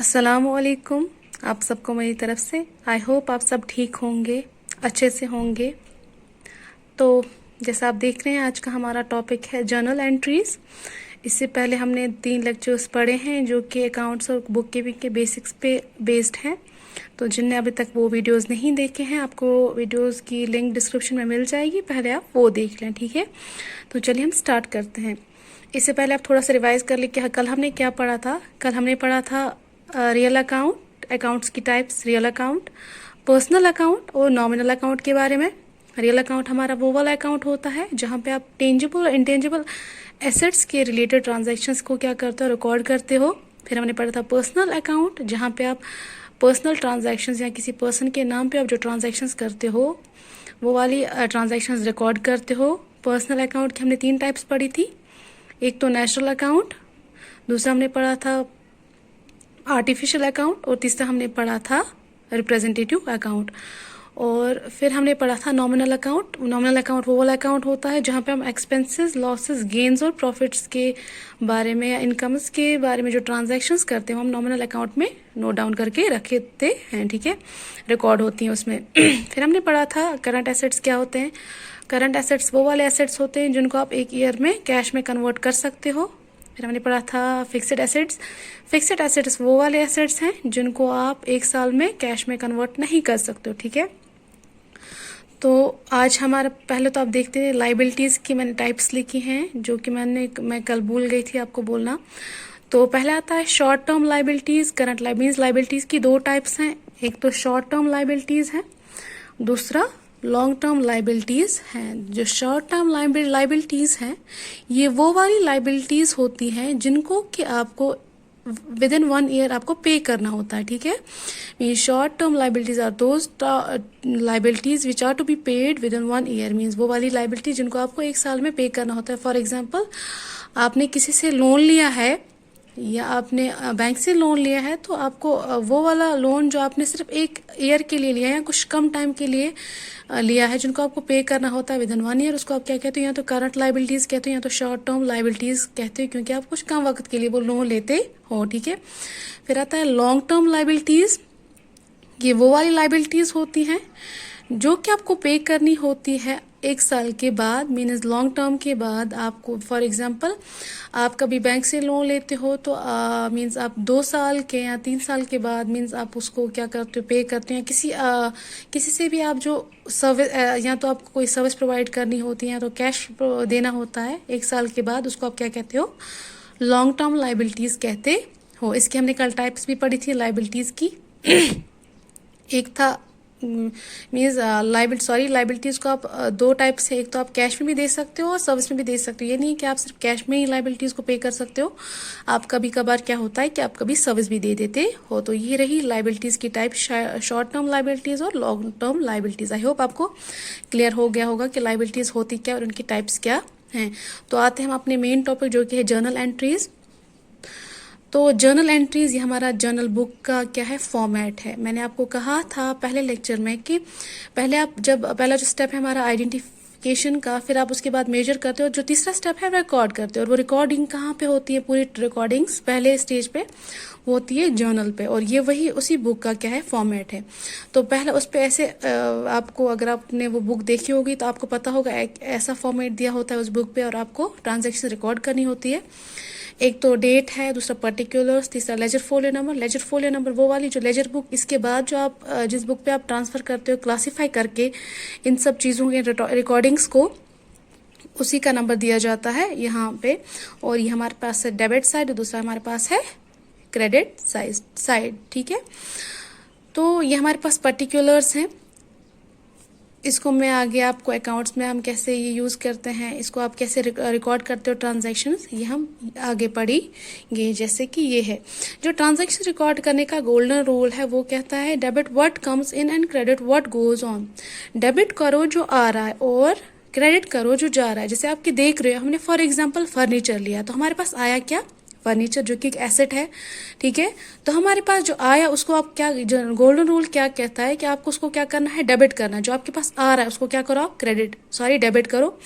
अस्सलामुअलैकुम। आप सबको मेरी तरफ से आई होप आप सब ठीक होंगे, अच्छे से होंगे। तो जैसा आप देख रहे हैं, आज का हमारा टॉपिक है जर्नल एंट्रीज। इससे पहले हमने 3 लेक्चर्स पढ़े हैं जो कि अकाउंट्स और बुक कीपिंग के बेसिक्स पे बेस्ड हैं। तो जिनने अभी तक वो वीडियोस नहीं देखे हैं, आपको वीडियोस की लिंक डिस्क्रिप्शन में मिल जाएगी, पहले आप वो देख लें, ठीक है। तो चलिए हम स्टार्ट करते हैं। इससे पहले आप थोड़ा सा रिवाइज कर लें कि कल हमने क्या पढ़ा था। कल हमने पढ़ा था रियल अकाउंट, अकाउंट्स की types, real account, personal account और नॉमिनल अकाउंट के बारे में। रियल अकाउंट हमारा वो वाला अकाउंट होता है जहाँ पे आप टेंजिबल और इंटेंजिबल एसेट्स के रिलेटेड ट्रांजैक्शंस को क्या करते हो, रिकॉर्ड करते हो। फिर हमने पढ़ा था पर्सनल अकाउंट, जहाँ पे आप पर्सनल ट्रांजैक्शंस या किसी पर्सन के नाम पे आप जो ट्रांजैक्शंस करते हो वो वाली ट्रांजैक्शंस रिकॉर्ड करते हो। पर्सनल अकाउंट की हमने 3 टाइप्स पढ़ी थी। एक तो नेचुरल अकाउंट, दूसरा हमने पढ़ा था आर्टिफिशियल अकाउंट और तीसरा हमने पढ़ा था रिप्रेजेंटेटिव अकाउंट। और फिर हमने पढ़ा था नॉमिनल अकाउंट। नॉमिनल अकाउंट वो वाला अकाउंट होता है जहाँ पे हम एक्सपेंसेस, लॉसेस, गेन्स और प्रॉफिट्स के बारे में या इनकम्स के बारे में जो ट्रांजैक्शंस करते हैं हम नॉमिनल अकाउंट में नोट डाउन करके रखते हैं, ठीक है, रिकॉर्ड होती हैं उसमें। फिर हमने पढ़ा था करंट एसेट्स क्या होते हैं। करंट एसेट्स वो वाले एसेट्स होते हैं जिनको आप एक ईयर में कैश में कन्वर्ट कर सकते हो। फिर हमने पढ़ा था फिक्स्ड एसेट्स। फिक्स्ड एसेट्स वो वाले एसेट्स हैं जिनको आप एक साल में कैश में कन्वर्ट नहीं कर सकते हो, ठीक है। तो आज हमारा पहले तो आप देखते हैं लाइबिलिटीज़ की मैंने टाइप्स लिखी हैं जो कि मैं कल भूल गई थी आपको बोलना। तो पहला आता है short term liabilities. Current liabilities की 2 टाइप्स हैं, एक तो शॉर्ट टर्म लाइबिलिटीज़ है, दूसरा लॉन्ग टर्म लाइबिलिटीज़ हैं। जो शॉर्ट टर्म लाइबिलिटीज़ हैं ये वो वाली लाइबिलिटीज़ होती हैं जिनको कि आपको विद इन 1 ईयर आपको पे करना होता है, ठीक है। Mean short term liabilities are those liabilities which are to be paid within 1 year. Means वो वाली लाइबिलिटी जिनको आपको 1 साल में पे करना होता है। फॉर एग्जाम्पल, आपने किसी से लोन लिया है या आपने बैंक से लोन लिया है, तो आपको वो वाला लोन जो आपने सिर्फ 1 ईयर के लिए लिया है या कुछ कम टाइम के लिए लिया है जिनको आपको पे करना होता है विद इन 1 ईयर, उसको आप क्या कहते हो, या तो करंट लाइबिलिटीज कहते हो या तो शॉर्ट टर्म लाइबिलिटीज कहते हो, क्योंकि आप कुछ कम वक्त के लिए वो लोन लेते हो, ठीक है। फिर आता है लॉन्ग टर्म लाइबिलिटीज। ये वो वाली लाइबिलिटीज होती हैं जो कि आपको पे करनी होती है 1 साल के बाद, मीन्स लॉन्ग टर्म के बाद। आपको फॉर एग्जांपल आप कभी बैंक से लोन लेते हो तो मीन्स आप 2 साल के या 3 साल के बाद मीन्स आप उसको क्या करते हो, पे करते हो। या किसी से भी आप जो सर्विस या तो आपको कोई सर्विस प्रोवाइड करनी होती है या तो कैश देना होता है 1 साल के बाद, उसको आप क्या कहते हो, लॉन्ग टर्म लाइबिलिटीज कहते हो। इसकी हमने कल टाइप्स भी पढ़ी थी लाइबिलिटीज की। एक था मीन्स लाइबिलिटीज को आप 2 टाइप से, एक तो आप कैश में भी दे सकते हो और सर्विस में भी दे सकते हो। ये नहीं कि आप सिर्फ कैश में ही लाइबिलिटीज को पे कर सकते हो, आप कभी कभार क्या होता है कि आप कभी सर्विस भी दे देते हो। तो ये रही लाइबिलिटीज की टाइप, शॉर्ट टर्म लाइबिलिटीज और long term liabilities. I hope आपको क्लियर हो गया होगा कि लाइबिलिटीज होती क्या और उनकी टाइप्स क्या हैं। तो आते हैं हम अपने मेन टॉपिक जो कि है जर्नल एंट्रीज। तो जर्नल एंट्रीज, ये हमारा जर्नल बुक का क्या है, फॉर्मेट है। मैंने आपको कहा था पहले लेक्चर में कि पहला जो स्टेप है हमारा आइडेंटिफिकेशन का, फिर आप उसके बाद मेजर करते हो, जो तीसरा स्टेप है रिकॉर्ड करते हो। और वो रिकॉर्डिंग कहाँ पे होती है, पूरी रिकॉर्डिंग्स पहले स्टेज पे होती है जर्नल पे, और ये वही उसी बुक का क्या है, फॉर्मेट है। तो पहले उस पे ऐसे आपको, अगर आपने वो बुक देखी होगी तो आपको पता होगा ऐसा फॉर्मेट दिया होता है उस बुक पे, और आपको ट्रांजेक्शन रिकॉर्ड करनी होती है। एक तो डेट है, दूसरा पर्टिकुलर्स, तीसरा ledger folio number. Ledger folio number वो वाली जो लेजर बुक, इसके बाद जो आप जिस बुक पे आप ट्रांसफर करते हो क्लासिफाई करके इन सब चीज़ों के रिकॉर्डिंग्स को, उसी का नंबर दिया जाता है यहाँ पे। और ये हमारे पास है डेबिट साइड, दूसरा हमारे पास है क्रेडिट साइड, ठीक है। तो ये हमारे पास पर्टिकुलर्स हैं। इसको मैं आगे आपको अकाउंट्स में हम कैसे ये यूज़ करते हैं, इसको आप कैसे रिकॉर्ड करते हो ट्रांजैक्शंस, ये हम आगे पढ़ेंगे। जैसे कि ये है जो ट्रांजैक्शन रिकॉर्ड करने का गोल्डन रूल है, वो कहता है debit what comes in and credit what goes on. Debit करो जो आ रहा है और क्रेडिट करो जो जा रहा है। जैसे आपके देख रहे हो, हमने फॉर एग्जाम्पल फर्नीचर लिया, तो हमारे पास आया क्या, फर्नीचर, जो कि एक एसेट है, ठीक है। तो हमारे पास जो आया उसको आप क्या, गोल्डन रूल क्या कहता है कि आपको उसको क्या करना है, डेबिट करना है। जो आपके पास आ रहा है उसको क्या करो आप, डेबिट करो।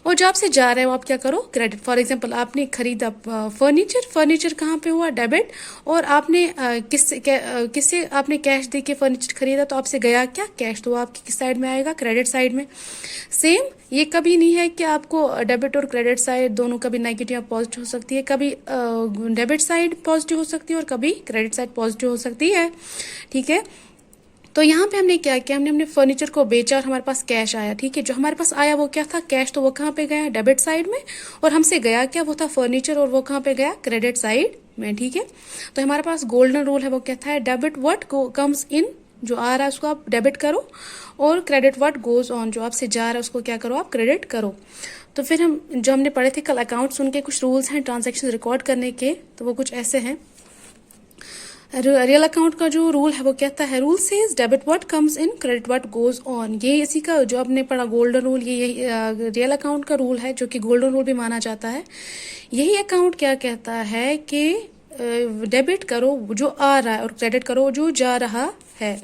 और जो आपसे जा रहा है वो आप क्या करो, क्रेडिट। फॉर एग्जांपल आपने खरीदा फर्नीचर, फर्नीचर कहाँ पे हुआ, डेबिट। और आपने किससे आपने कैश दे के फर्नीचर खरीदा, तो आपसे गया क्या, कैश, तो वो आपकी किस साइड में आएगा, क्रेडिट साइड में। सेम ये कभी नहीं है कि आपको डेबिट और क्रेडिट साइड दोनों कभी नेगेटिव या पॉजिटिव हो सकती है, कभी डेबिट साइड पॉजिटिव हो सकती है और कभी क्रेडिट साइड पॉजिटिव हो सकती है, ठीक है। तो यहाँ पे हमने क्या किया, हमने अपने फर्नीचर को बेचा और हमारे पास कैश आया, ठीक है। जो हमारे पास आया वो क्या था, कैश, तो वो कहाँ पे गया, डेबिट साइड में। और हमसे गया क्या, वो था फर्नीचर, और वो कहाँ पे गया, क्रेडिट साइड में, ठीक है। तो हमारे पास गोल्डन रूल है, वो कहता है डेबिट व्हाट कम्स इन, जो आ रहा है उसको आप डेबिट करो, और क्रेडिट व्हाट गोज ऑन, जो आपसे जा रहा है उसको क्या करो, आप क्रेडिट करो। तो फिर हम जो हमने पढ़े थे कल अकाउंट्स, उनके कुछ रूल्स हैं ट्रांजेक्शन रिकॉर्ड करने के, तो वो कुछ ऐसे हैं। रियल अकाउंट का जो रूल है वो कहता है, rule says debit what comes in, credit what goes on. ये इसी का जो आपने पढ़ा गोल्डन रूल, ये रियल अकाउंट का रूल है, जो कि गोल्डन रूल भी माना जाता है। यही अकाउंट क्या कहता है कि डेबिट करो जो आ रहा है और क्रेडिट करो जो जा रहा है।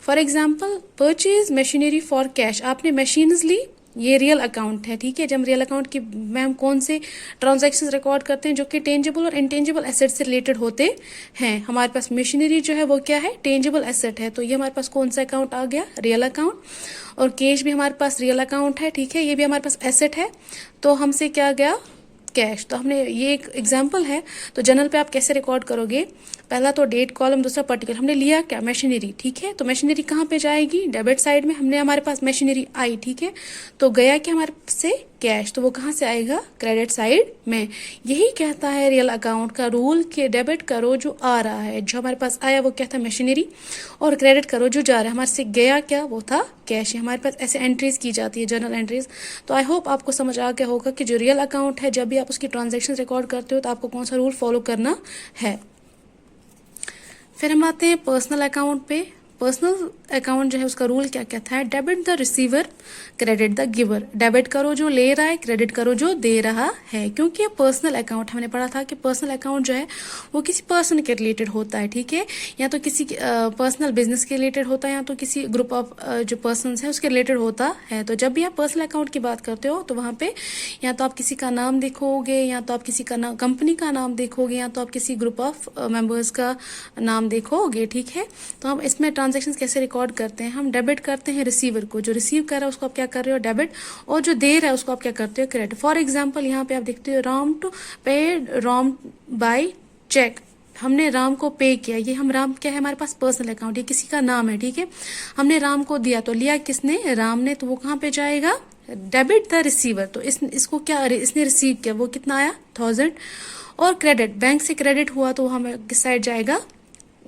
For example purchase machinery for cash, आपने मशीन्स ली, ये रियल अकाउंट है, ठीक है। जब रियल अकाउंट की में हम कौन से ट्रांजैक्शंस रिकॉर्ड करते हैं, जो कि टेंजिबल और इनटेंजिबल एसेट से रिलेटेड होते हैं। हमारे पास मशीनरी जो है वो क्या है, टेंजिबल एसेट है, तो ये हमारे पास कौन सा अकाउंट आ गया, रियल अकाउंट। और कैश भी हमारे पास रियल अकाउंट है, ठीक है, ये भी हमारे पास एसेट है, तो हमसे क्या गया, कैश। तो हमने ये एक एग्जाम्पल है। तो जर्नल पे आप कैसे रिकॉर्ड करोगे, पहला तो डेट कॉलम, दूसरा पर्टिकुलर। हमने लिया क्या, मशीनरी, ठीक है। तो मशीनरी कहाँ पे जाएगी, डेबिट साइड में। हमने हमारे पास मशीनरी आई, ठीक है, तो गया क्या हमारे से, कैश, तो वो कहाँ से आएगा, क्रेडिट साइड में। यही कहता है रियल अकाउंट का रूल कि डेबिट करो जो आ रहा है, जो हमारे पास आया वो क्या था, मशीनरी, और क्रेडिट करो जो जा रहा है, हमारे से गया क्या, वो था कैश। हमारे पास ऐसे एंट्रीज की जाती है, जर्नल एंट्रीज। तो आई होप आपको समझ आ गया होगा कि जो रियल अकाउंट है, जब भी आप उसकी ट्रांजेक्शन रिकॉर्ड करते हो तो आपको कौन सा रूल फॉलो करना है। फिर हम आते हैं पर्सनल अकाउंट पे। पर्सनल अकाउंट जो है उसका रूल क्या कहता है, debit the receiver, credit the giver. Debit करो जो ले रहा है, क्रेडिट करो जो दे रहा है। क्योंकि ये पर्सनल अकाउंट, हमने पढ़ा था कि पर्सनल अकाउंट जो है वो किसी पर्सन के रिलेटेड होता है, ठीक है, या तो किसी पर्सनल बिजनेस के रिलेटेड होता है, या तो किसी ग्रुप ऑफ जो पर्सन है उसके रिलेटेड होता है। तो जब भी आप पर्सनल अकाउंट की बात करते हो तो वहाँ पे या तो आप किसी का नाम देखोगे, या तो आप किसी का कंपनी का नाम देखोगे, या तो आप किसी ग्रुप ऑफ मेंबर्स का नाम देखोगे, ठीक है। तो हम इसमें ट्रांजेक्शन कैसे रिकॉर्ड करते हैं, हम डेबिट करते हैं रिसीवर को, जो रिसीव कर रहा है उसको आप क्या कर रहे हो, डेबिट, और जो दे रहा है उसको आप क्या करते हो, क्रेडिट। फॉर एग्जाम्पल यहाँ पे आप देखते हो, राम टू पे राम बाय चेक, हमने राम को पे किया। ये हम राम क्या है, हमारे पास पर्सनल अकाउंट, ये किसी का नाम है, ठीक है। हमने राम को दिया, तो लिया किसने, राम ने, तो वो कहाँ पे जाएगा, डेबिट द रिसीवर। तो इसको क्या, इसने रिसीव किया, वो कितना आया, 1000। और क्रेडिट, बैंक से क्रेडिट हुआ तो हमें किस साइड जाएगा,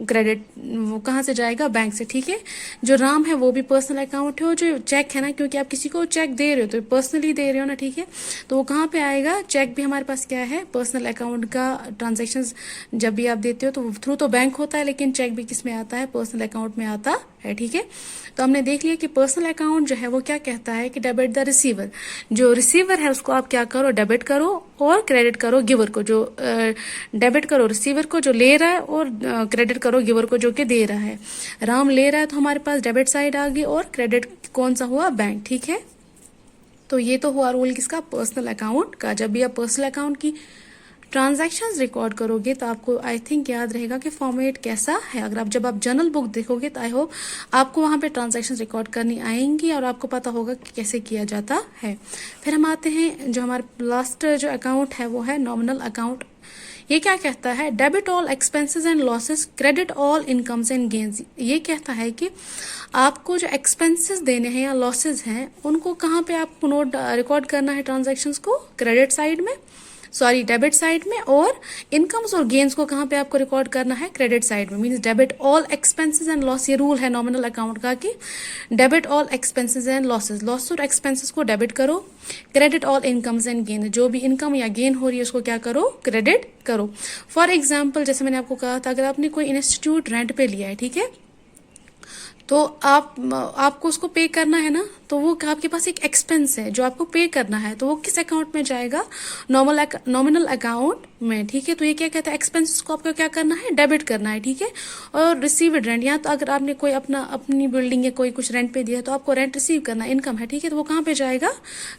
क्रेडिट, वो कहाँ से जाएगा, बैंक से, ठीक है। जो राम है वो भी पर्सनल अकाउंट है, और जो चेक है ना, क्योंकि आप किसी को चेक दे रहे हो तो पर्सनली दे रहे हो ना, ठीक है, तो वो कहाँ पे आएगा, चेक भी हमारे पास क्या है, पर्सनल अकाउंट का ट्रांजेक्शंस जब भी आप देते हो तो थ्रू तो बैंक होता है, लेकिन चेक भी किस में आता है, पर्सनल अकाउंट में आता है, ठीक है। तो हमने देख लिया कि पर्सनल अकाउंट जो है वो क्या कहता है कि डेबिट द रिसीवर, जो रिसीवर है उसको आप क्या करो, डेबिट करो, और क्रेडिट करो गिवर को, जो डेबिट करो रिसीवर को जो ले रहा है, और क्रेडिट करो गिवर को जो कि दे रहा है। राम ले रहा है तो हमारे पास डेबिट साइड आ गई, और क्रेडिट कौन सा हुआ, बैंक, ठीक है। तो ये तो हुआ रूल किसका, पर्सनल अकाउंट का। जब भी आप पर्सनल अकाउंट की ट्रांजैक्शंस रिकॉर्ड करोगे तो आपको आई थिंक याद रहेगा कि फॉर्मेट कैसा है। अगर आप जब आप जर्नल बुक देखोगे तो आई होप आपको वहां पे ट्रांजैक्शंस रिकॉर्ड करनी आएंगी, और आपको पता होगा कि कैसे किया जाता है। फिर हम आते हैं, जो हमारे लास्ट जो अकाउंट है वो है नॉमिनल अकाउंट। ये क्या कहता है, debit all expenses and losses, credit all incomes and gains. ये कहता है कि आपको जो एक्सपेंसेस देने हैं या लॉसेस हैं उनको कहाँ पे आपको नोट रिकॉर्ड करना है, ट्रांजैक्शंस को क्रेडिट साइड में, सॉरी डेबिट साइड में, और इनकम्स और गेन्स को कहाँ पे आपको रिकॉर्ड करना है, क्रेडिट साइड में। Means debit all expenses and loss, ये रूल है नॉमिनल अकाउंट का कि debit all expenses and losses, loss और एक्सपेंसेस को डेबिट करो, credit all incomes and gain, जो भी इनकम या गेन हो रही है उसको क्या करो, क्रेडिट करो। फॉर एग्जाम्पल जैसे मैंने आपको कहा था, अगर आपने कोई इंस्टीट्यूट रेंट पे लिया है, ठीक है, तो आपको उसको पे करना है ना, तो वो आपके पास एक एक्सपेंस है जो आपको पे करना है, तो वो किस अकाउंट में जाएगा? नॉमिनल अकाउंट में, ठीक है। तो ये क्या कहता है, एक्सपेंसेस को आपको क्या करना है, डेबिट करना है, ठीक है। और रिसीव्ड रेंट, या तो अगर आपने कोई अपनी बिल्डिंग या कोई कुछ रेंट पे दिया है तो आपको रेंट रिसीव करना, इनकम है, ठीक है। तो वो कहाँ पे जाएगा?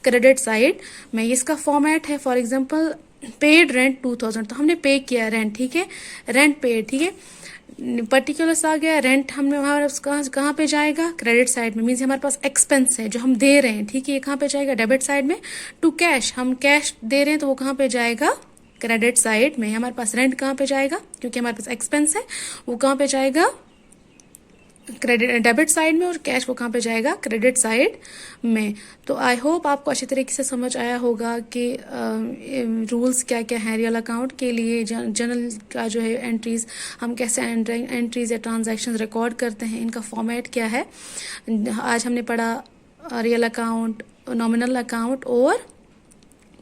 क्रेडिट साइड में। इसका फॉर्मेट है, फॉर एग्जाम्पल पेड रेंट 2000, तो हमने पे किया रेंट, ठीक है, रेंट पेड, ठीक है। पर्टिकुलर्स आ गया, रेंट हमने हमारे कहाँ पे जाएगा? क्रेडिट साइड में। मीन्स हमारे पास एक्सपेंस है जो हम दे रहे हैं, ठीक है, ये कहाँ पे जाएगा? डेबिट साइड में। टू कैश, हम कैश दे रहे हैं तो वो कहाँ पे जाएगा? क्रेडिट साइड में। हमारे पास रेंट कहाँ पे जाएगा? क्योंकि हमारे पास एक्सपेंस है, वो कहाँ पे जाएगा? क्रेडिट डेबिट साइड में। और कैश वो कहाँ पे जाएगा? क्रेडिट साइड में। तो आई होप आपको अच्छी तरीके से समझ आया होगा कि रूल्स क्या क्या हैं रियल अकाउंट के लिए। जनरल का जो है एंट्रीज, हम कैसे एंट्रीज या ट्रांजैक्शंस रिकॉर्ड करते हैं, इनका फॉर्मेट क्या है। आज हमने पढ़ा रियल अकाउंट, नॉमिनल अकाउंट और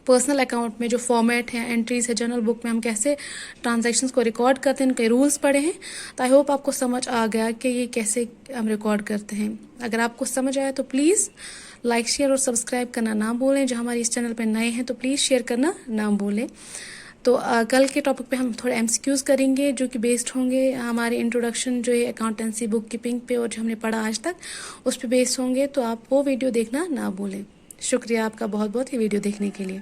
पर्सनल अकाउंट में जो फॉर्मेट है, एंट्रीज है जनरल बुक में, हम कैसे ट्रांजैक्शंस को रिकॉर्ड करते हैं, इनके रूल्स पढ़े हैं। तो आई होप आपको समझ आ गया कि ये कैसे हम रिकॉर्ड करते हैं। अगर आपको समझ आया तो प्लीज़ लाइक, शेयर और सब्सक्राइब करना ना भूलें। जो हमारे इस चैनल पर नए हैं तो प्लीज़ शेयर करना ना भूलें। तो कल के टॉपिक पे हम थोड़े एमसीक्यूज करेंगे जो कि बेस्ड होंगे हमारे इंट्रोडक्शन जो है अकाउंटेंसी बुक कीपिंग पे, और जो हमने पढ़ा आज तक उस पर बेस्ड होंगे। तो आप वो वीडियो देखना ना भूलें। शुक्रिया आपका बहुत बहुत ये वीडियो देखने के लिए।